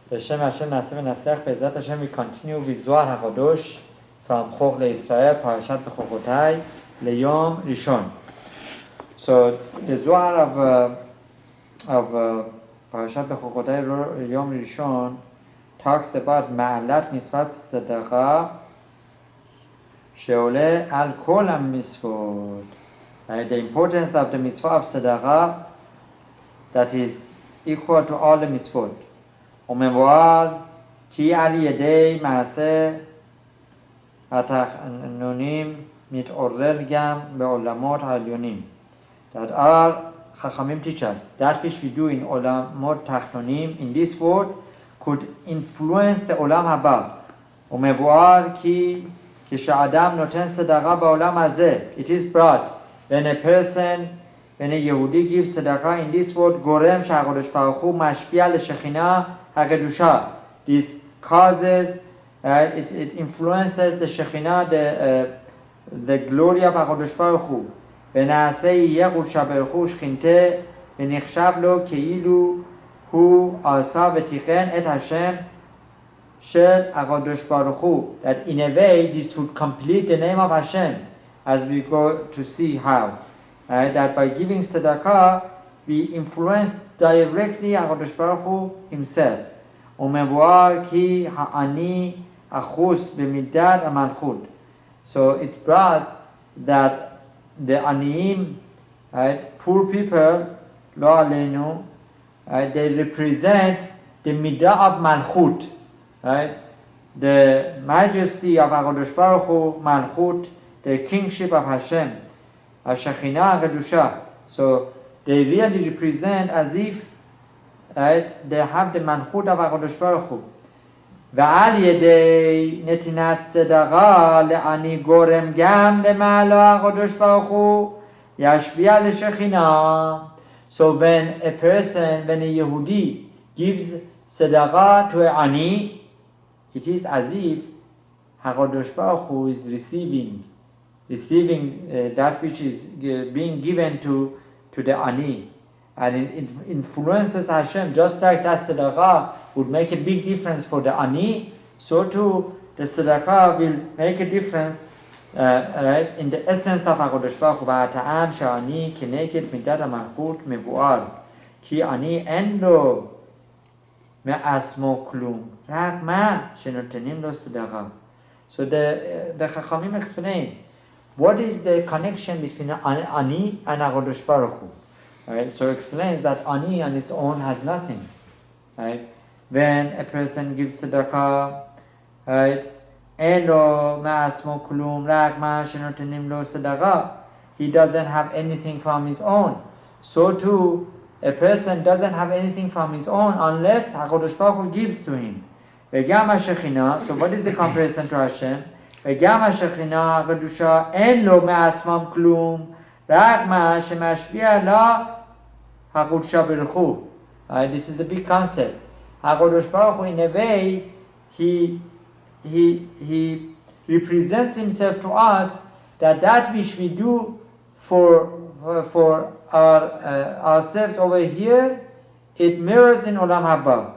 Beshem Hashem Naseh V'Nasech. Be'ezrat Hashem, we continue with Zohar HaChadosh from Choch LeIsrael, Parashat Bechochotai, Leyom Rishon. So the Zohar of Parashat Bechochotai, Leyom Rishon, talks about Ma'alat Mitzvat Tzedakah She'oleh al Kol HaMitzvot. The importance of the mitzvah of Tzedakah that is equal to all the mitzvot. ומבואר כי על ידי מעשה התחנונים מתעורר גם בעולמות העליונים. That all Chachamim teach us that which we do in עולמות תחתונים in this world could influence the עולם הבא. ומבואר כי כשאדם נותן צדקה בעולם הזה, it is brought when a Yehudi gives tzedakah in this world, גורם שהקדוש ברוך הוא משפיע לשכינה הקדושה. This causes, it influences the Shekhinah, the glory of הקדוש ברוך הוא. ונעשה יהיה קודשה ברוך הוא שכינתה ונחשב לו כאילו הוא עשה ותיכן את השם של הקדוש ברוך הוא. That in a way this would complete the name of Hashem, as we go to see how. That by giving tzedakah, we influence directly HaKadosh Baruch Hu himself. ומבואר כי העני אחוז במידת המלכות. So it's brought that the aniyim, right, poor people, lo aleinu, they represent the midah of malchut, right, the majesty of HaKadosh Baruch Hu, malchut, the kingship of Hashem, Shekhinah Kedusha. So they really represent as if, right, they have the manchut of HaKadosh Baruch Hu. ועל ידי נתינת צדקה לעני גורם גם למעלה הקדוש ברוך הוא ישפיע לשכינה. So when a Yehudi gives tzedakah to a ani, it is as if HaKadosh Baruch Hu is receiving that which is being given to the ani, and it influences Hashem. Just like that tzedakah would make a big difference for the ani, so too the tzedakah will make a difference, right, in the essence of HaKadosh Baruch Hu. והטעם שהעני כנגד מידת המלכות מבואר, כי עני אין לו מעצמו כלום, רק מה שנותנים לו צדקה. So the Chachamim explain what is the connection between ani and HaKadosh Baruch Hu. Right? So it explains that ani on its own has nothing. Right? When a person gives tzedakah, right, elo ma'asmo kulum rak ma shenotenim lo tzedakah, he doesn't have anything from his own. So too, a person doesn't have anything from his own unless HaKadosh Baruch Hu gives to him. V'gam ha'shekhinah, so what is the comparison to Hashem? וגם השכינה הקדושה אין לו מעצמם כלום, רק מה שמשפיע לה הקדושה ברוך הוא. This is the big concept. הקדוש ברוך הוא, in a way, he represents himself to us that which we do for ourselves over here, it mirrors in Olam Haba.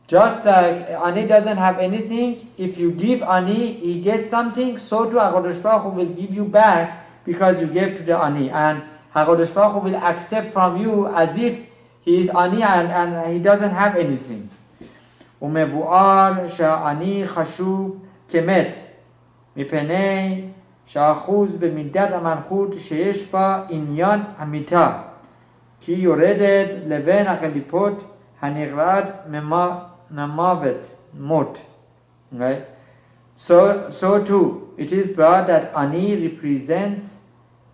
Just like ani doesn't have anything, if you give ani, he gets something, so too HaKadosh Baruch Hu will give you back because you gave to the ani. And HaKadosh Baruch Hu will accept from you as if he is ani and he doesn't have anything. ומבואר שהעני חשוב כמת, מפני שהאחוז במידת המלכות שיש בה עניין המיתה, כי יורדת לבין הקליפות הנגרעת Namavet, mot, right? So too, it is brought that ani represents,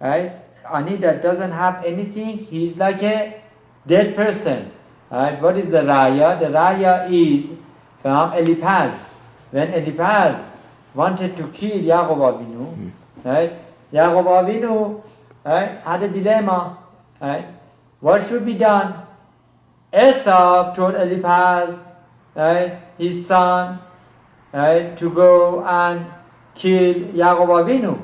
right? Ani that doesn't have anything, he is like a dead person, right? What is the raya? The raya is from Eliphaz. When Eliphaz wanted to kill Yaakov Avinu, right? Yaakov Avinu, right, had a dilemma, right? What should be done? Esav told Eliphaz, right, his son, right, to go and kill Yaakov Avinu.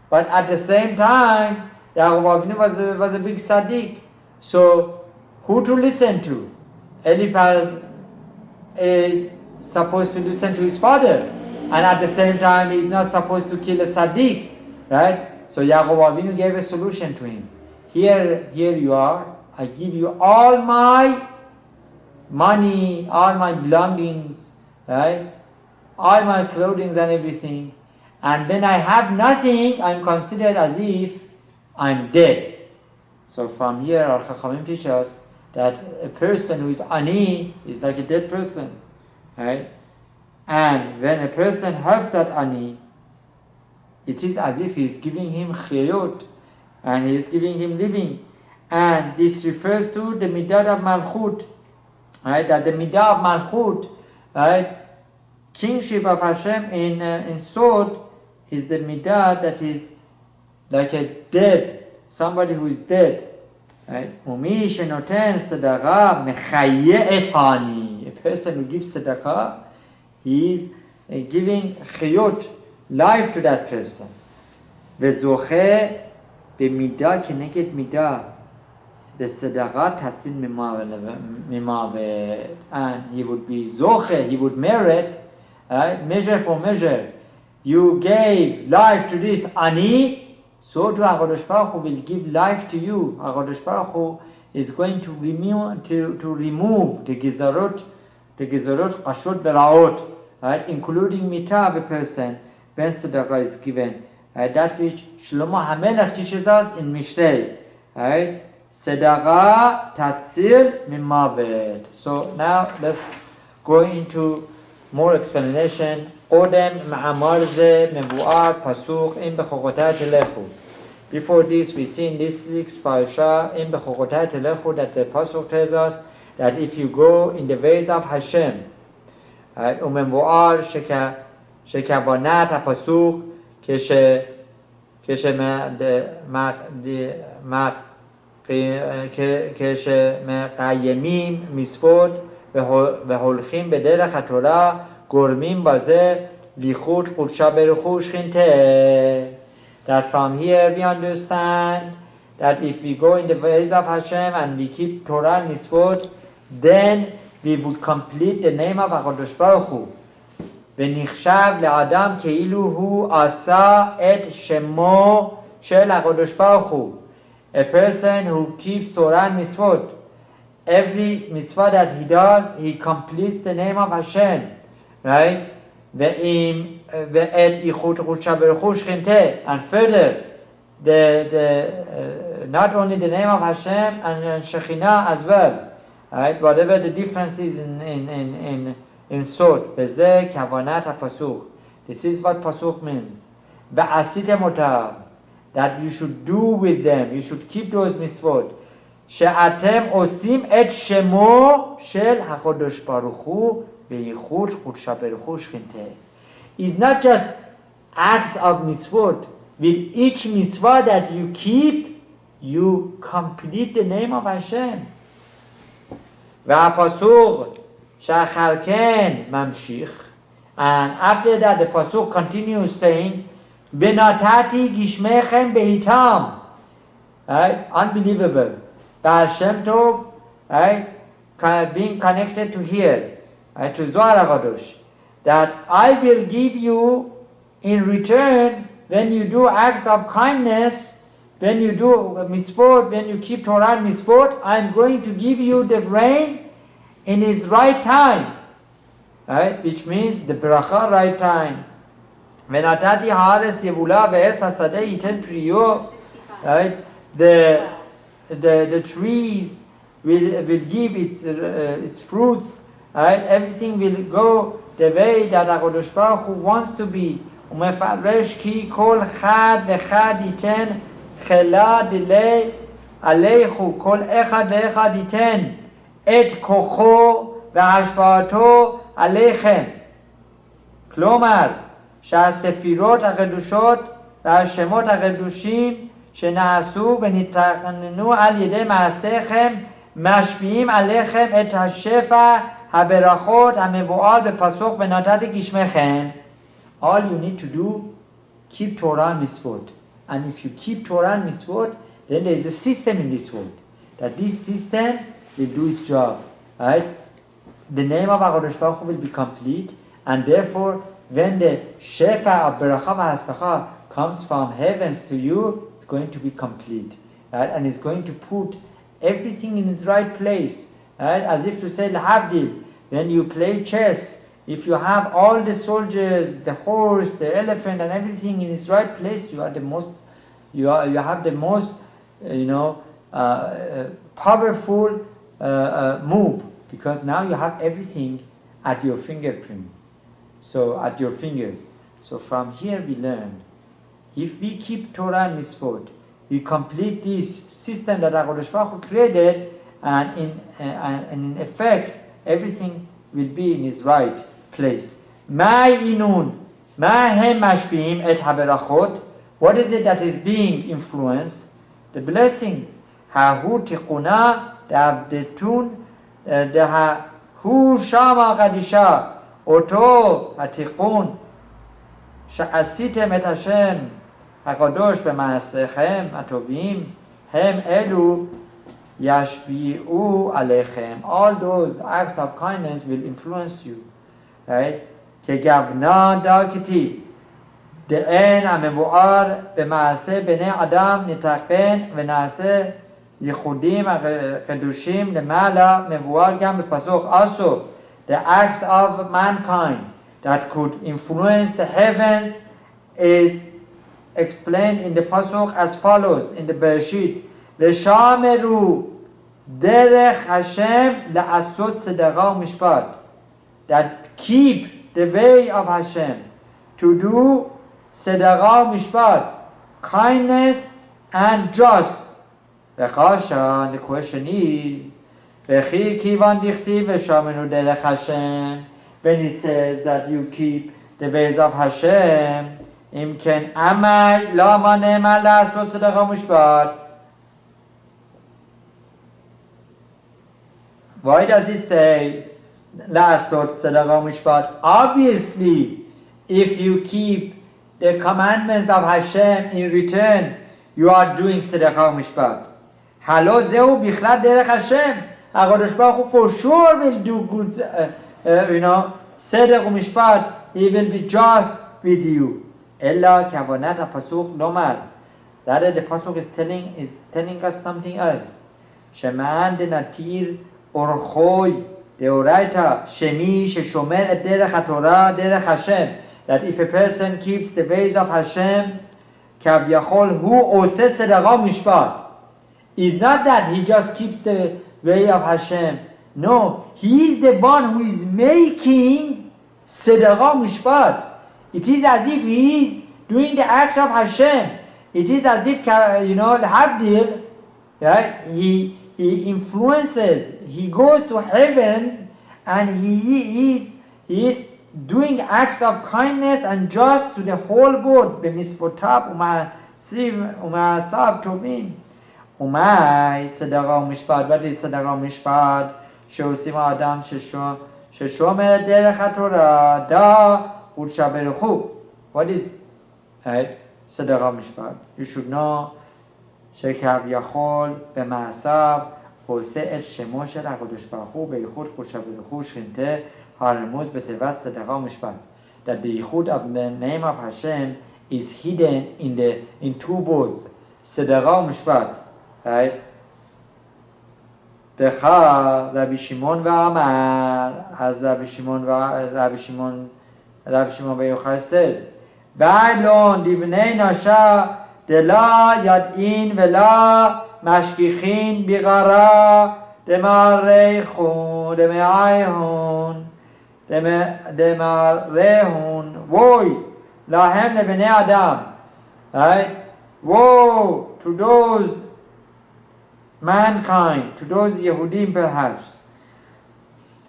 But at the same time, Yaakov Avinu was a big tzaddik. So, who to listen to? Eliphaz is supposed to listen to his father, and at the same time he's not supposed to kill a Sadiq, right? So Yaqub Avinu gave a solution to him. Here you are. I give you all my money, all my belongings, right? All my clothing and everything. And when I have nothing, I'm considered as if I'm dead. So from here, our Chachamim teach us that a person who is ani is like a dead person, right? And when a person helps that ani, it is as if he is giving him chiyut, and he is giving him living. And this refers to the midah of malchut, right? That the midah of malchut, right? Kingship of Hashem in Sod is the midah that is like a dead, somebody who is dead, right? Umi shenoten tzedakah mechaye et hani. A person who gives tzedakah, he is giving chiyut, life to that person. Vezoche b'midah keneged midah. B'tzedakah tatzin mimavet. And he would be zoche, he would merit, measure for measure. You gave life to this ani, so to HaKadosh Baruch Hu will give life to you. HaKadosh Baruch Hu is going to remove the gizarot qashut v'ra'ot, right, including mitah of a person when tzedakah is given. That which Shlomo HaMelech teaches us in Mishlei, right? Tzedakah tatzil mimavet. So now let's go into more explanation. Odem ma'amar ze mevu'ar pasuk im bechokotay telechu. Before this, we see in this week's parasha im bechokotay telechu that the pasuk tells us that if you go in the ways of Hashem, umevu'ar shekabanat pasuk כשמקיימים מצוות והולכים בדרך התורה גורמים בזה ליכוד קודשה ברכוש חינטה. That from here we understand that if we go in the ways of Hashem and we keep Torah and Mitzvot, then we would complete the name of HaKadosh Baruch Hu. ונחשב לאדם כאילו הוא עשה את שמו של הקדוש ברוך הוא. A person who keeps Torah and Mitzvot, every mitzvah that he does, he completes the name of Hashem, right? And further, not only the name of Hashem and Shekhinah as well, right? Whatever the difference is in Sod. This is what pasuk means. That you should do with them, you should keep those mitzvot. שאתם עושים את שמו של הקדוש ברוך הוא בייחוד קודשה ברכו שכינתה. It's not just acts of mitzvot. With each mitzvah that you keep, you complete the name of Hashem. והפסוק שאחר כן ממשיך, and after that the pasuk continues saying, ונתתי גשמכם בעיתם. Right? Unbelievable. Baal Shem Tov, right? Being connected to here, right? To Zohar HaKadosh, that I will give you in return when you do acts of kindness, when you do mitzvot, when you keep Torah and mitzvot, I'm going to give you the rain in its right time, right? Which means the bracha right time. ונתתי הארץ יבולה ועץ השדה ייתן פריו, right? The trees will give its fruits, right? Everything will go the way that HaKadosh Baruch Hu wants to be. ומפרש כי כל חד וחד ייתן חלה דלי עליכו, כל אחד ואחד ייתן את כוחו והשפעתו עליכם. כלומר, שהספירות הקדושות והשמות הקדושים שנעשו ונתקננו על ידי מעשיכם משפיעים עליכם את השפע הברכות המבואר בפסוק ונתתי גשמכם. All you need to do, keep Torah and Mitzvot. And if you keep Torah and Mitzvot, then there is a system in this world. That this system will do its job. Right? the name of HaKadosh Baruch Hu will be complete, and therefore, when the Shefa of Beracha V'Hastacha comes from heavens to you, it's going to be complete, right? And it's going to put everything in its right place, right? As if to say, L'havdil, when you play chess, if you have all the soldiers, the horse, the elephant, and everything in its right place, you are the most, you have the most, powerful move, because now you have everything at your fingerprint. So at your fingers. So from here we learn, if we keep Torah and Mitzvot, we complete this system that HaKadosh Baruch Hu created, and in effect, everything will be in its right place. Ma inun, ma hem mashpiim et haberachot. What is it that is being influenced? The blessings. Hahu tikkuna, the abdetun, the hu shama gadisha. אותו התיקון שעשיתם את השם הקדוש במעשיכם הטובים, הם אלו ישפיעו עליכם. All those acts of kindness will influence you, right? כגוונה דרכתיו, דאין המבואר במעשה בני אדם נתקן ונעשה ייחודים הקדושים למעלה, מבואר גם בפסוק also. The acts of mankind that could influence the heavens is explained in the pasuk as follows in the Bereshit. L'shameru derech Hashem la'asot tzedakah u'mishpat. That keep the way of Hashem to do tzedakah u'mishpat, kindness and just. The question is, when it says that you keep the ways of Hashem, why does it say obviously, if you keep the commandments of Hashem in return, you are doing tzedakah u'mishpat. Halos zehu bichlal derech Hashem. HaKadosh Baruch Hu for sure will do good, tzedek u'mishpat. He will be just with you. Ella kavanat ha-pasuk lomar. Rather, the pasuk is telling us something else. Sheman de natir orchoi deoraita shemi sheshomer et derech haTorah derech Hashem. That if a person keeps the ways of Hashem, kavyachol hu oseh tzedakah u'mishpat. It's not that he just keeps the way of Hashem. No, he is the one who is making tzedakah u'mishpat. It is as if he is doing the act of Hashem. It is as if, the Havdil, right? He influences, he goes to heavens, and he is doing acts of kindness and just to the whole world. B'mitzvotav u'ma'asav tovim. Umay tzedakah u'mishpat. What is tzedakah u'mishpat? שעושים האדם ששומר דרך התורה, דע ותשבחו. What is, right? tzedakah u'mishpat. You should know שכביכול במעשיו עושה את שמו של הקדוש ברוך הוא בייחוד קודשא בריחו שכינתה הרמוז בתיבת tzedakah u'mishpat. That the yichud of the name of Hashem is hidden in two words, tzedakah u'mishpat. Right? Becha Rabbi Shimon v'Amar, as Rabbi Shimon Bar Yochai says, V'aylon divnei nasha de la yad'in ve'la mashkichin bigara demarehun voy lahem lebnei adam. Right? Woe to those mankind, to those Yehudim perhaps,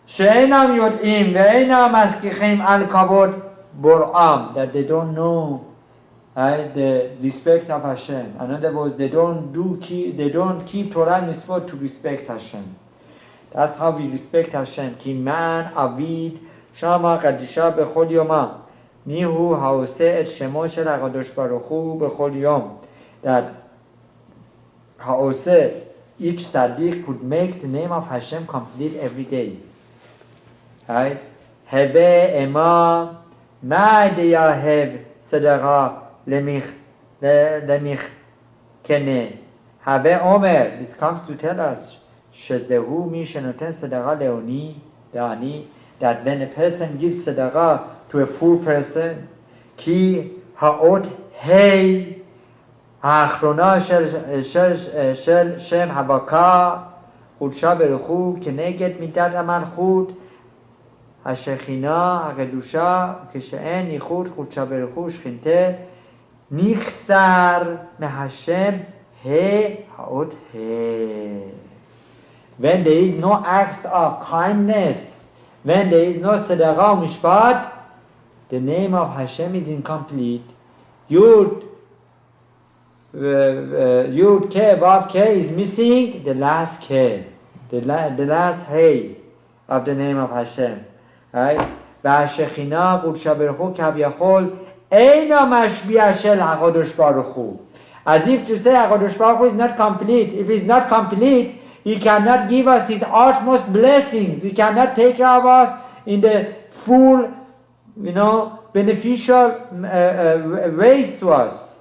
שאינם יודעים ואינם משגיחים על כבוד בוראם, that they don't know, right, the respect of Hashem. In other words, they don't keep Torah and Mitzvot to respect Hashem. That's how we respect Hashem. כי man avid shama קדישה בכל יומם. מיהו העושה את שמו של הקדוש ברוך הוא בכל יום. That העושה, each tzaddik could make the name of Hashem complete every day. right? Hebe ema ma'deya heb sadaqa lemich kene. Habe Omer, this comes to tell us, Shezdehu mi shenoten sadaqa le'ani, that when a person gives sadaqa to a poor person, ki ha'ot hey ha'achrona shel shem habaka חודשה ברכו כנגד מידת המלכות השכינה הקדושה כשאין ייחוד חודשה ברכו שכינתה נחסר מהשם האות ה. When there is no acts of kindness, when there is no tzedakah mishpat, the name of Hashem is incomplete. Yud K, Vav K is missing the last K, the last Hey of the name of Hashem. Right? והשכינה קודשה ברכו כביכול אינו משביע של הקדוש ברוך הוא. As if to say HaKadosh Baruch Hu is not complete. If he is not complete, he cannot give us his utmost blessings. He cannot take care of us in the full, beneficial ways to us.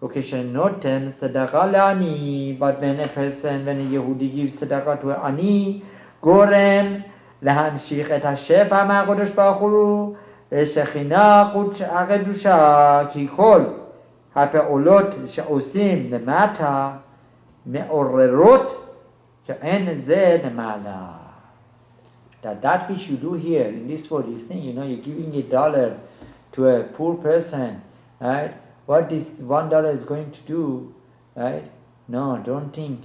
Okay, Shenoten Sadaqa Lani, but when a Yehudi gives Sadaqa to an Ani, Gorem, להמשיך את השפע מהקדוש ברוך הוא לשכינה הקדושה, כי כל הפעולות שעושים למטה מעוררות שאין זה למעלה. That which you do here in this world, you think, you're giving $1 to a poor person, right? What this $1 is going to do, right? No, don't think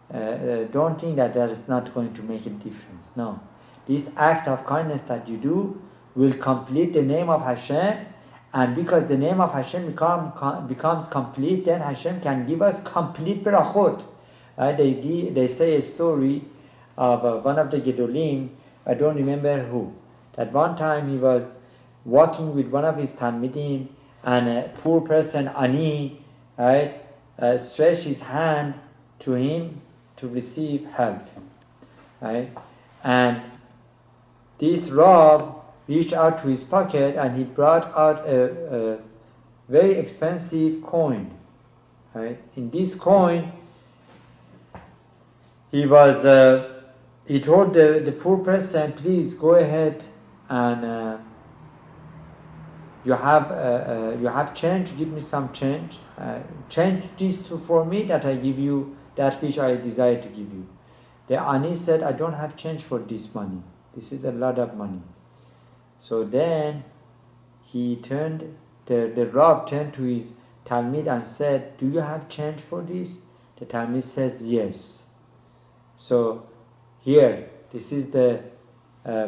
that is not going to make a difference. No. This act of kindness that you do will complete the name of Hashem, and because the name of Hashem becomes complete, then Hashem can give us complete berachot. They say a story of one of the Gedolim, I don't remember who, that one time he was walking with one of his Talmidim, and a poor person, Ani, stretched his hand to him to receive help. Right? And this Rav reached out to his pocket and he brought out a very expensive coin. Right? In this coin, he told the poor person, please go ahead and you have change, give me some change. Change this for me that I give you that which I desire to give you. The Ani said, I don't have change for this money. This is a lot of money. So then the Rav turned to his Talmid and said, do you have change for this? The Talmid says, yes. So here, this is the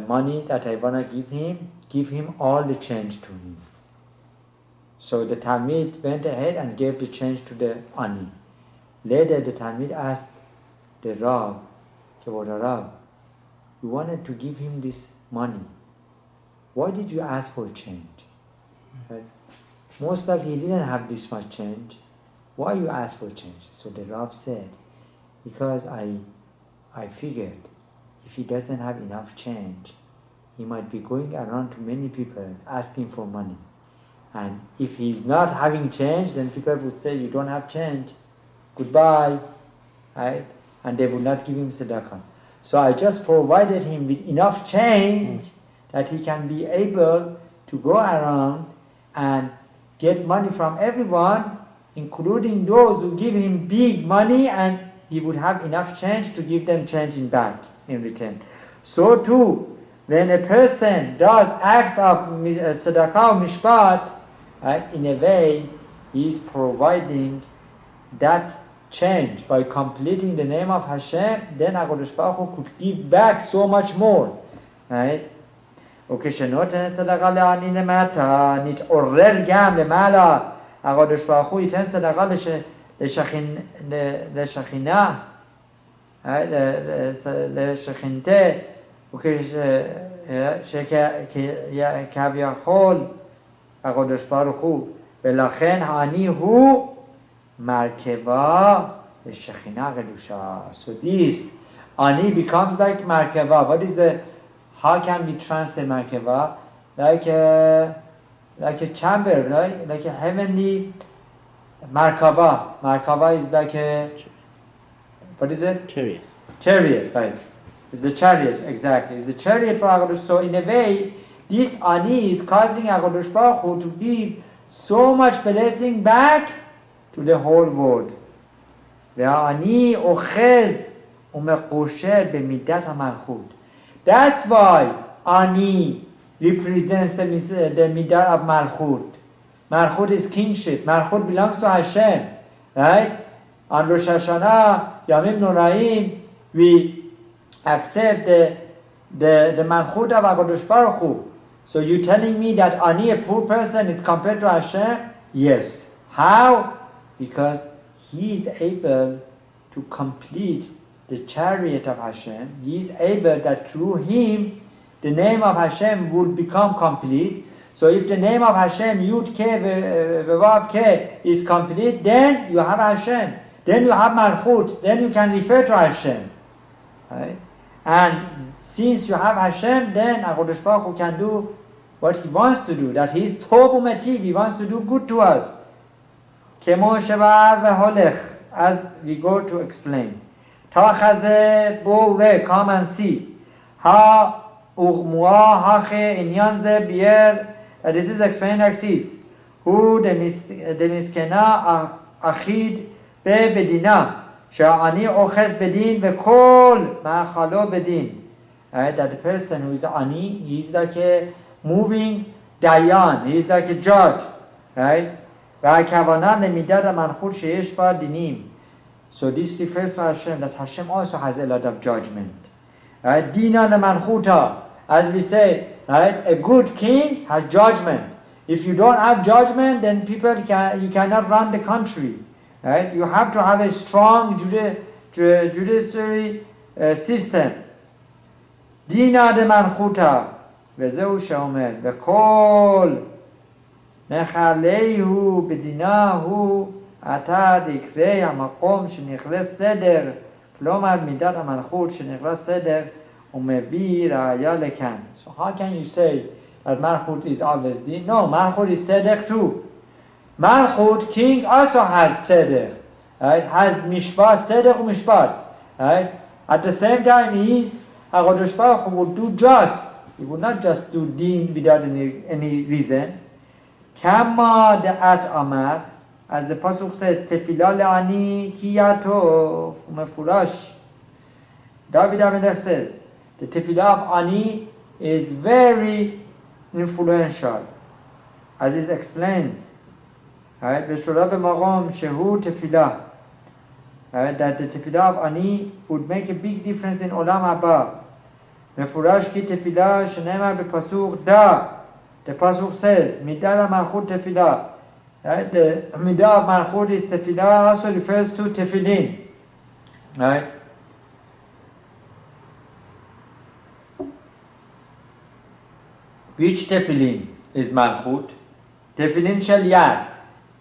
money that I want to give him all the change to him. So the Talmid went ahead and gave the change to the Ani. Later the Talmid asked the Rav, Rav, you wanted to give him this money. Why did you ask for change? Right? Most likely he didn't have this much change. Why you asked for change? So the Rav said, because I figured if he doesn't have enough change, he might be going around to many people asking for money. And if he's not having change, then people would say, you don't have change, goodbye, right? And they would not give him tzedakah. So I just provided him with enough change that he can be able to go around and get money from everyone, including those who give him big money, and he would have enough change to give them change back in return. So too, when a person does acts of tzedakah or mishpat, right, in a way, he is providing that change by completing the name of Hashem. Then HaKadosh Baruch Hu could give back so much more, right? וכשנותן צדקה לעני למטה, נתעורר גם למעלה. הקדוש ברוך הוא ייתן צדקה לשכינה, לשכינתה, וכביכול הקדוש ברוך הוא, ולכן העני הוא מרכבה לשכינה הקדושה. So this, ani becomes like Merkava. What is the how can we translate Merkava? Like a chamber, right? Like a heavenly Merkava. Merkava is like a, what is it? Chariot. Chariot, right. It's the chariot, exactly. It's the chariot for HaKadosh. So in a way, this Ani is causing HaKadosh Baruch Hu to give so much blessing back to the whole world. והעני אוחז ומקושר במידת המלכות. That's why Ani represents the midah of Malchut. Malchut is kingship. Malchut belongs to Hashem, right? On Rosh Hashanah, Yamim Noraim, we accept the Malchut of HaKadosh Baruch Hu. So you're telling me that Ani, a poor person, is compared to Hashem? Yes. How? Because he is able to complete the chariot of Hashem. He is able that through him, the name of Hashem will become complete. So if the name of Hashem, Yud Ke Vav Ke, is complete, then you have Hashem. Then you have Malchut. Then you can refer to Hashem. Right? And since you have Hashem, then HaKadosh Baruch Hu can do what he wants to do. That he is Tov U'Metiv. He wants to do good to us. Kemo Shevar V'Holech. As we go to explain. Tachaze Bo Re, come and see. Ha U'Mua Hache Inyan Ze Bier. This is explained like this. Hu de Miskena Achid Be Bedina. Sha'ani Oches Bedin Ve'Kol Ma'achalo Bedin. That the person who is Ani, he is like a moving Dayan. He is like a judge. Right? So this refers to Hashem, that Hashem also has a lot of judgment. Right? Dina Manchuta, as we say, right? A good king has judgment. If you don't have judgment, then you cannot run the country. Right? You have to have a strong judiciary system. Dina de Manchuta, וזהו שאומר, וכל מחלהו בדינהו אתה דקרא המקום שנכנס סדר, כלומר מידת המלכות שנכנס סדר ומביא ראיה לכאן. So how can you say that Malchut is always din? No, Malchut is seder too. Malchut, king also has seder, right? Has mishpat, seder mishpat, right? At the same time, HaKadosh Baruch Hu would do just. He would not just do din without any reason. Kama de'at amar, as the pasuk says, Tefillah le'ani ki yatov umefurash. David HaMelech says, the tefillah of Ani is very influential, as it explains. Right? V'shorah b'maqom shehu tefillah. That the tefillah of Ani would make a big difference in Olam Haba. מפורש כי תפילה שנאמר בפסוק דה. The pasuk says, מידה למלכות תפילה. The midah of malchut is tefillah, also refers to tefillin. Right? Which tefillin is malchut? Tefillin shel yad.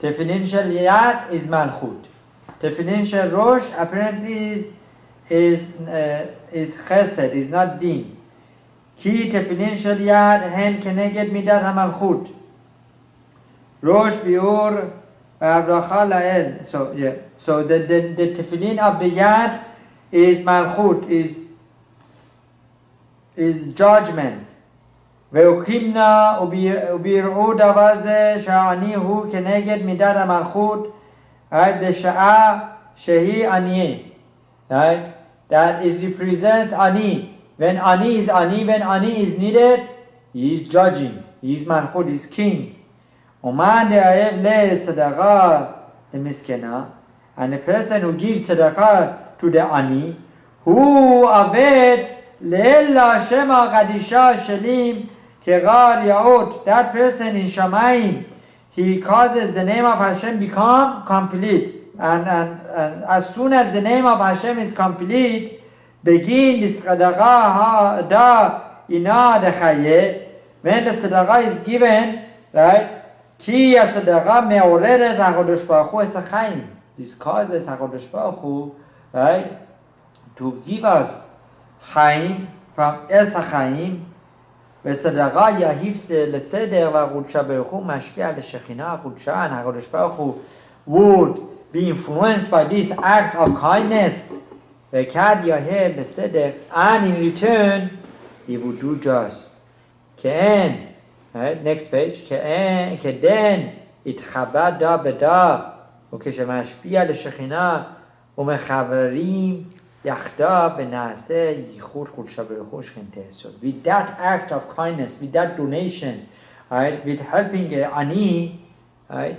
Tefillin shel yad is malchut. Tefillin shel rosh apparently is chesed, is not din. Ki tefillin shel yad hen keneged midat hamalchut. Rosh biur v'abracha la'el. So yeah. So the tefillin of the yad is malchut, is judgment. Ve'ukimna ubiru davaze sha'ani hu keneged midat hamalchut. Right? The sha'a shehi ani. Right? That it represents Ani. When Ani is needed, he is judging. He is Malchut, he is king. Uman de'ayev le tzedakah the miskena. And the person who gives tzedakah to the Ani, who aved le'ella shema gadisha shelim kegar yaot. That person in Shamayim, he causes the name of Hashem become complete. And as soon as the name of Hashem is complete, begin this tzedakah da ina dechaye. When the tzedakah is given, right? Ki tzedakah me'oreret HaKadosh Baruch Hu es chaim. This causes HaKadosh Baruch Hu, right, to give us chaim from es chaim, וסדרה יהיבס לסדר והקודשה ברוך הוא משפיע על השכינה הקודשה, and הקדוש ברוך הוא would be influenced by these acts of kindness, וכד יהב לסדר, and in return he would do just. כן, next page, כדן התחבא דה בדה, וכשמשפיע לשכינה ומחברים יחדיו ונעשה ייחוד קודשה ברוך הוא שכינתה. So with that act of kindness, with that donation, right, with helping ani, right,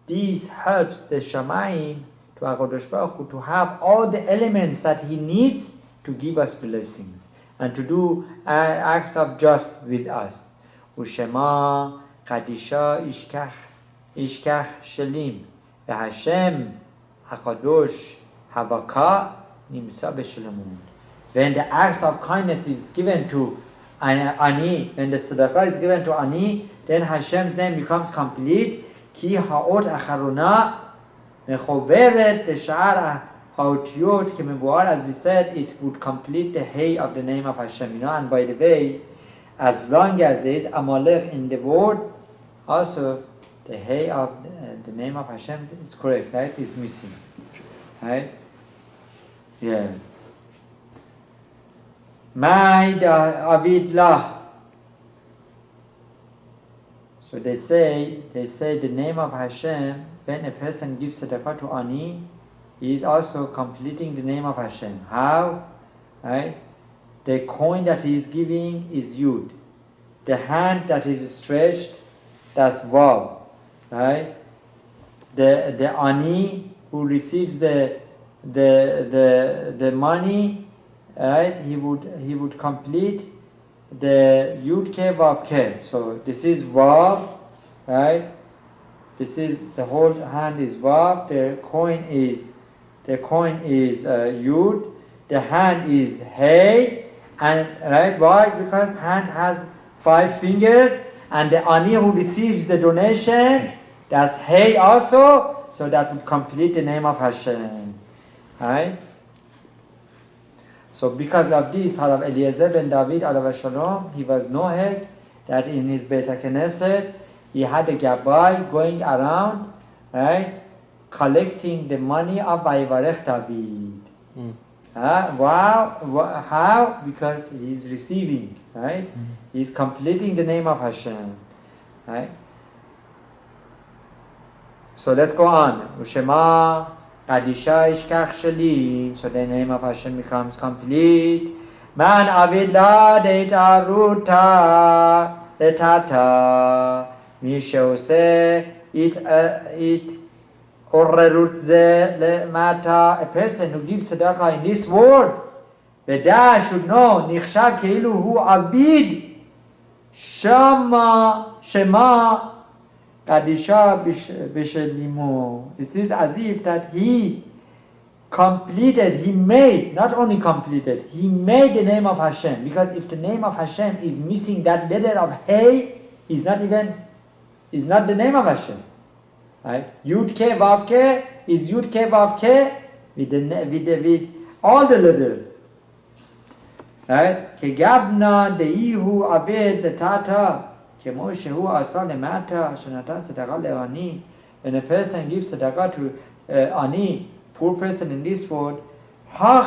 this helps the Shamayim to HaKadosh Baruch Hu to have all the elements that he needs to give us blessings and to do acts of just with us. Ushema Kadisha Ishkach Shelim VeHashem HaKadosh Habaka Nimsa B'Shalamut. When the acts of kindness is given to Ani, when the tzedakah is given to Ani, then Hashem's name becomes complete. Ki ha'ot acharona mechoberet l'sha'ar ha'otiyot kemevuar, as we said, it would complete the hay of the name of Hashem. And by the way, as long as there is Amalek in the word, also the hay of the name of Hashem is correct, right? Is missing, right? Yeah. Ma'id avid lah. So they say the name of Hashem, when a person gives tzedakah to Ani, he is also completing the name of Hashem. How? Right? The coin that he is giving is Yud. The hand that is stretched, that's Vav. Right? The Ani who receives the money, right? He would complete the Yud Ke Vav Ke. So this is Vav, right? This is the whole hand is Vav. The coin is Yud. The hand is Hey, and right? Why? Because hand has 5 fingers, and the Ani who receives the donation, that's Hey also. So that would complete the name of Hashem, right? So because of this, Harav Eliezer ben David alav shalom, he was noheg that in his Beit HaKnesset, he had a gabbai going around, right, collecting the money of Vayivarech David. Wow, how? Because he's receiving, right? He's completing the name of Hashem, right? So let's go on. Ushema Kadisha Ishkach Shalim. So the name of Hashem becomes complete. Man avidla deita ruta letata. Mishose it orerut ze lemata. A person who gives tzedakah in this world, Veda should know nichshav keilu hu abid shema Kadisha Bishelimu. It is as if that he completed, he made, not only completed, he made the name of Hashem. Because if the name of Hashem is missing that letter of Hey, is not the name of Hashem. Right? Yud Ke Vav Ke is Yud Ke Vav Ke with all the letters. Right? Ke Gabna Deihu Abed Betata. When a person gives tzedakah to Ani, poor person in this world, because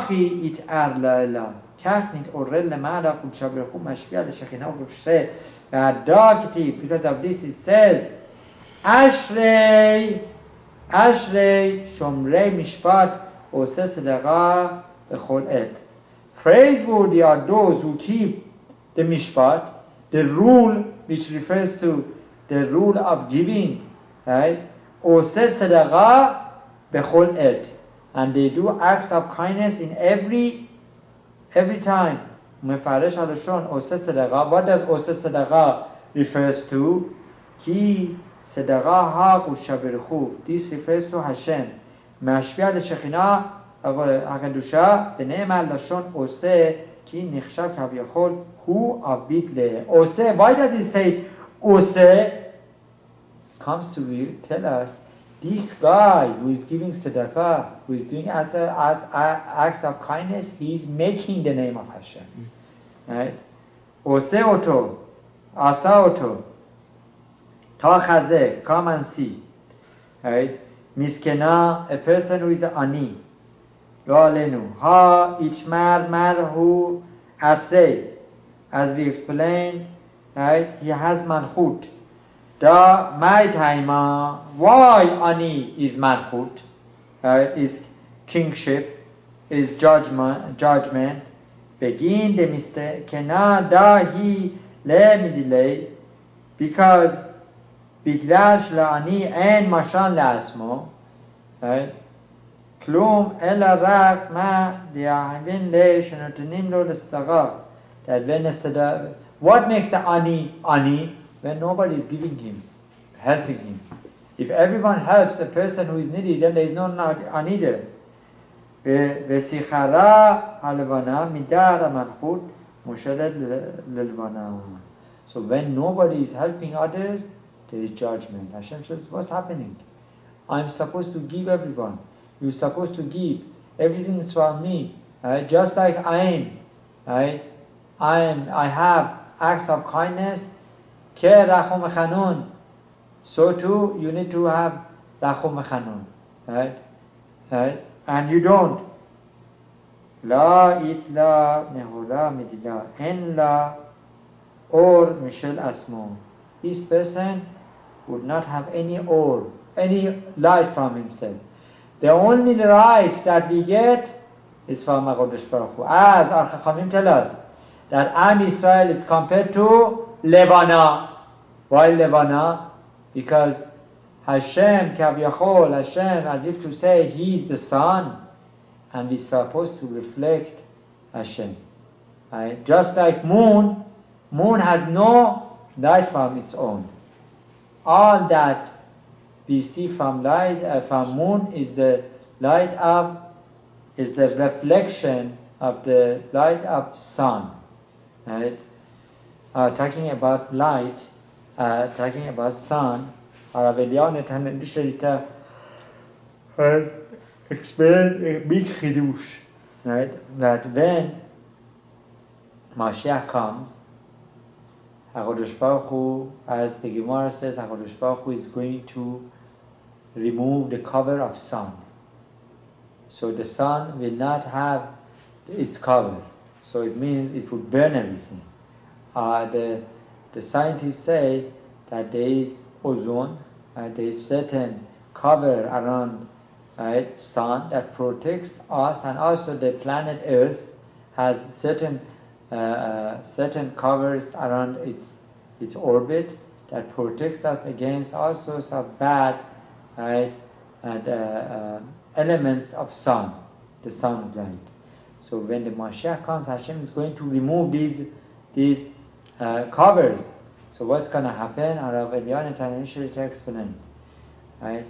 of this it says, Ashrei Shomrei Mishpat Oseh Tzedakah B'chol Et. Praiseworthy are those who keep the Mishpat, the rule which refers to the rule of giving, right? Oseh Tzedakah B'chol Et. And they do acts of kindness in every time. Mefaresh Halashon Oseh Tzedakah. What does Oseh Tzedakah refers to? Ki Tzedakah Ha Kudusha Beruchu. This refers to Hashem. Mashpia L'Shekhinah HaKadusha B'ne'emar Lashon Oseh Ki Nichshav Kavyachol Hu Abid Le. Oseh. Why does it say Oseh? Comes to tell us this guy who is giving tzedakah, who is doing acts of kindness, he is making the name of Hashem. Right? Ose oto, asa oto, ta chaze, come and see. Right? Miskena, a person who is ani. Lo alenu. Ha itmar marhu arsei. As we explained, right? He has malchut. Da my taima. Why ani is malchut? Is kingship, is judgment. Begin the miskena da hi le midilei, because בגלל שלעני אין משל לעצמו, כלום אלא רק מה להבין לי שנותנים לו לסתרה. That when what makes the ani? When nobody is giving him, helping him. If everyone helps a person who is needy, then there is no ani there. ושיחרה הלבנה מדעת המלכות מושלת ללבנה. So when nobody is helping others, there is judgment. Hashem says, what's happening? I'm supposed to give everyone. You're supposed to give. Everything is from me. Right? Just like I am. Right? I have acts of kindness. Ke rachum chanun. So too, you need to have rachum chanun. Right? Right? And you don't. La itla nehura midila. En la or mishel asmo. This person would not have any or, any light from himself. The only light that we get is from HaKadosh Baruch Hu. As our Chachamim tell us, that Am Yisrael is compared to Levana. Why Levana? Because Hashem, Kavyachol, Hashem, as if to say, He is the sun, and we're supposed to reflect Hashem. Right? Just like moon has no light from its own. All that we see from from moon is the light of, is the reflection of the light of sun. Right? Talking about light, talking about sun, Aravelian Tanandisharita explained a big chidush, right? That when Mashiach comes, HaKadosh Baruch Hu, as the Gemara says, HaKadosh Baruch Hu is going to remove the cover of sun. So the sun will not have its cover. So it means it would burn everything. The scientists say that there is ozone, there is certain cover around sun that protects us, and also the planet Earth has certain covers around its orbit that protects us against all sorts of bad elements of sun, the sun's light. So when the Mashiach comes, Hashem is going to remove these covers. So what's going to happen? Arav Eliyahu Tanishri to explain. Right?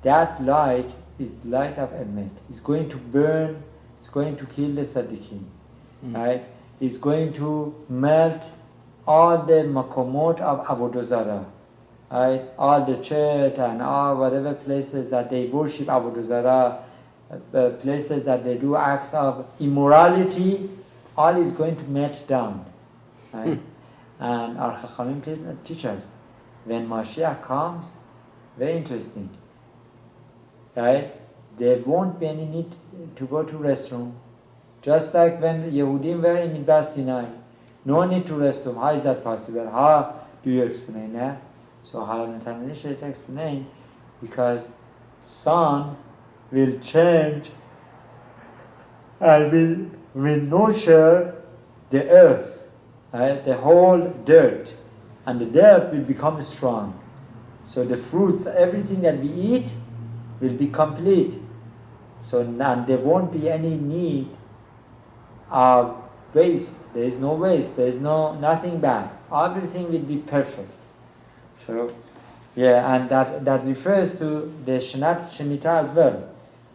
That light is the light of Emet. It's going to burn. It's going to kill the Tzaddikim. Right? It's going to melt all the makomot of Avodah Zarah. Right? All the church and all whatever places that they worship Avodah Zarah, places that they do acts of immorality, all is going to melt down. Right? And our Chachamim teach us, when Mashiach comes, very interesting, right? There won't be any need to go to restroom. Just like when Yehudim were in Midbar Sinai, no need to restroom. How is that possible? How do you explain that? So Harun Tananish explain, because sun will change and will nurture the earth, right? The whole dirt, and the dirt will become strong. So the fruits, everything that we eat will be complete. So and there won't be any need of waste. There is no waste. There is nothing bad. Everything will be perfect. So, yeah, and that refers to the Shemitah as well.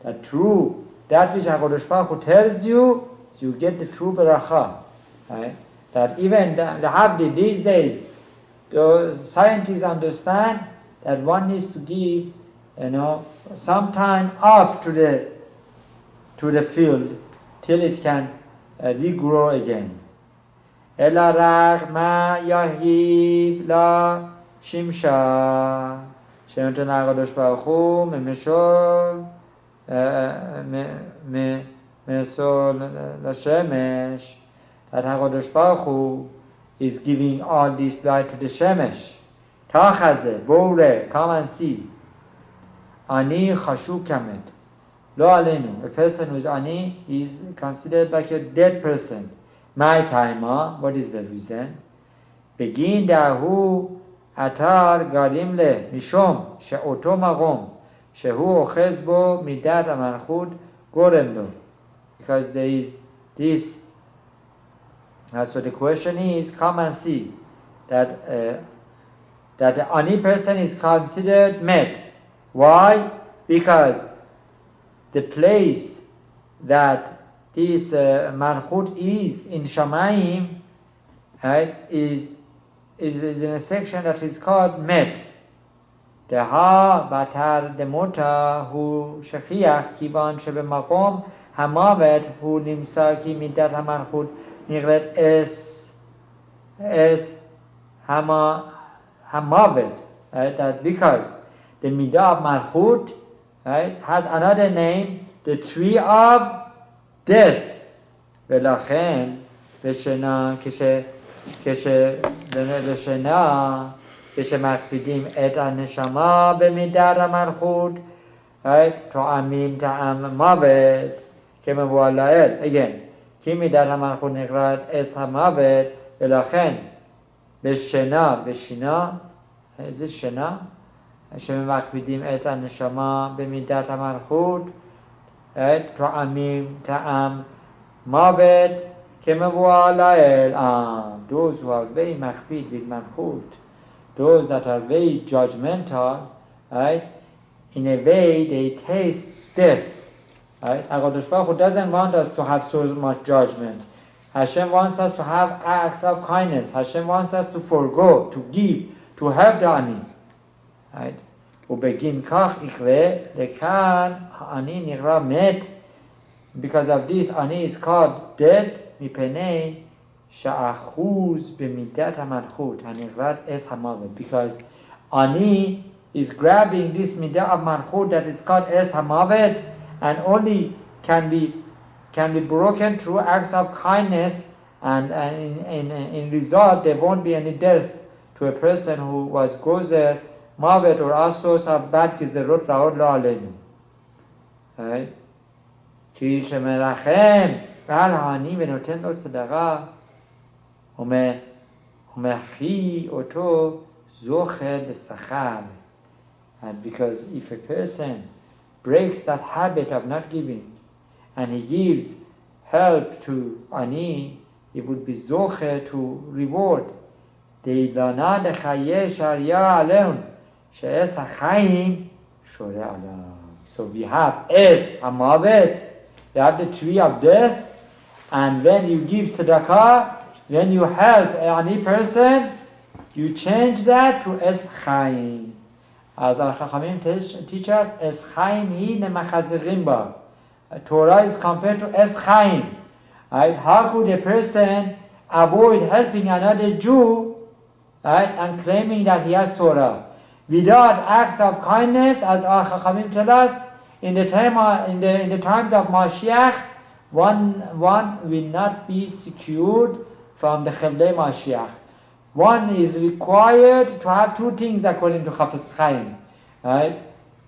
That through that which HaKadosh Baruch Hu tells you, you get the true beracha. Right? That even the Havdi these days, the scientists understand that one needs to give, some time off to the field till it can regrow again. אלא רק מה יהיב לה שמשה, שנותן הקדוש ברוך הוא משול לשמש. That הקדוש ברוך הוא is giving all this light to the שמש. תחזה, בואו ראה, come and see. עני חשוב כמת. לא עלינו. A person who is עני is considered like a dead person. מה טעמה? What is the reason? בגין דהוא אתר גרים לה, משום שאותו מקום שהוא אוחז בו מידת המלכות גורם לו. Because there is this. So the question is, come and see that the ani person is considered met. Why? Because the place that this malchut is in Shamayim, right, is in a section that is called met. Deha batar demota hu shechiach kivan shebemakom hamavet hu nimsa ki midat hamalchut nigret es hamavet, right? That because the midah of malchut, right, has another name, the tree of death. ולכן בשינה כשמקפידים את הנשמה במידת המלכות, תואמים טעם מוות כמבואר לעיל. Again, כי מידת המלכות נקראת עץ המוות, ולכן בשינה, איזה שינה? שמקפידים את הנשמה במידת המלכות, תואמים טעם מוות כמבואר לעיל. Those who are very makpid with malchut, those that are very judgmental, right, in a way they taste death. Right? HaKadosh Baruch Hu doesn't want us to have so much judgment. Hashem wants us to have acts of kindness. Hashem wants us to forgo, to give, to help the ani. Right? ובגין כך יקרה, לכאן העני נקרא מת. Because of this, ani is called dead, מפני שאחוז במידת המלכות, הנקראת עץ המוות. Because ani is grabbing this midah of malchut that is called עץ המוות, and only can be broken through acts of kindness, and in result there won't be any death to a person who was gozer, mavet, or asos of bad gizerot ra'od lo aleinu. Right? כי שמרחם ועל העני ונותן לו צדקה ומחי אותו זוכה לשכר. And because if a person breaks that habit of not giving, and he gives help to ani, he would be zoche to reward. דאילנה דחיי שריה עליון, שעץ החיים שורה עליו. So we have עץ המוות, we have the tree of death, and when you give tzedakah, when you help any person, you change that to עץ חיים. As our Chachamim teach us, עץ חיים היא למחזרים בה. Torah is compared to עץ חיים. Right? How could a person avoid helping another Jew, right, and claiming that he has Torah? Without acts of kindness, as our Chachamim tell us, in the times of Mashiach, one will not be secured from the Chevlei Mashiach. One is required to have two things according to Chafetz Chaim, right?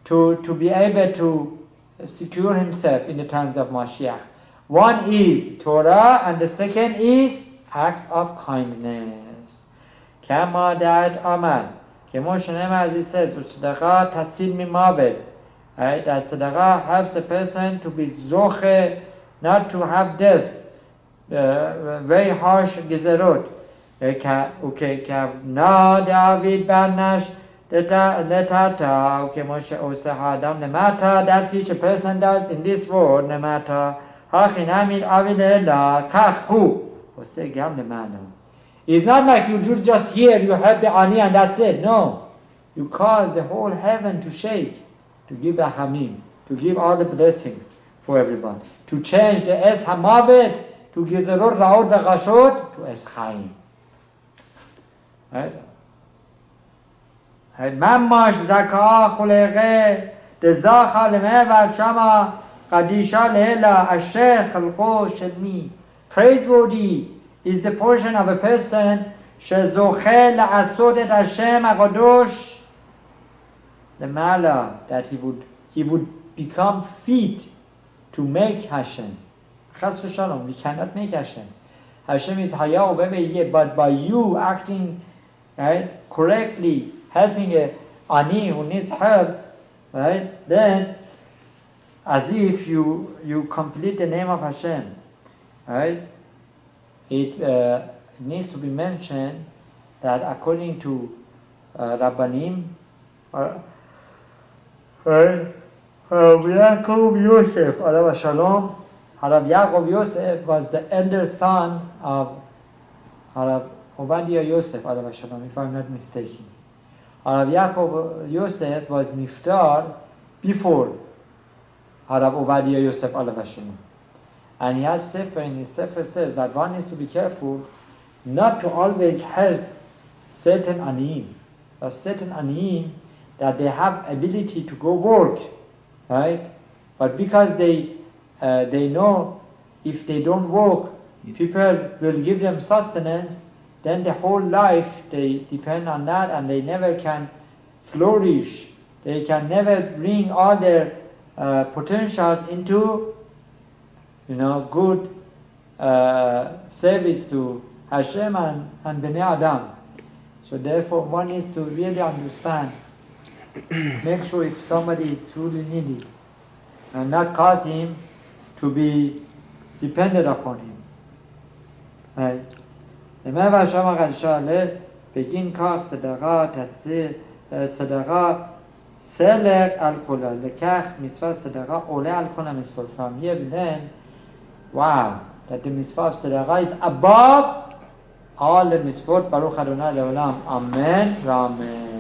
To be able to secure himself in the times of Mashiach. One is Torah, and the second is acts of kindness. Kama da'at amal. Kemo shenema, as it says, Tzedakah tatzil mimavet. Right? That tzedakah helps a person to be zoche, not to have death. Very harsh gezerot. וכבנה דוד בנש לטאטה, וכמו שעושה האדם למטה, that which a person does in this world למטה, הכינמית אבי לאלה, כך הוא עושה גם למעלה. It's not like you do just here, you help the ani and that's it. No. You cause the whole heaven to shake, to give rachamim, to give all the blessings for everyone, to change the es hamavet to Gizerot Raot V'Chashot to Eschaim. Right? Mamash Zakah Choleghe Dezdacha Lemeva Shama Qadisha Leela Asher Chalcho Shelmi. Praiseworthy is the portion of a person Shezoche La'asot Et Hashem HaKadosh the Mala, that he would become fit to make Hashem. Chas v'shalom, we cannot make Hashem. Hashem is Hayah Ubebe, but by you acting right, correctly, helping a ani who needs help, right, then as if you complete the name of Hashem, right? It needs to be mentioned that according to Rabbanim, Rav Yaakov Yosef, Alav Shalom, Rav Yaakov Yosef was the elder son of Rav Obadiah Yosef, Alav Shalom, if I'm not mistaken. Rav Yaakov Yosef was niftar before Rav Obadiah Yosef, Alav Shalom. And he has sefer, and his sefer says that one needs to be careful not to always help certain aniyim. Or certain aniyim that they have ability to go work, right? But because they know if they don't work, people will give them sustenance, then the whole life they depend on that and they never can flourish. They can never bring all their potentials into good service to Hashem and Bnei Adam. So therefore one needs to really understand, make sure if somebody is truly needy and not cause him to be dependent upon him. Right? למעבר שם הקדושה בגין כך סדרה סלק על כולה, לכך מצווה סדרה עולה על כל המצוות. From here we learn, wow, that the mitzvah of סדרה is above all the mitzvot. Baruch Adonai Leolam. Amen. Amen.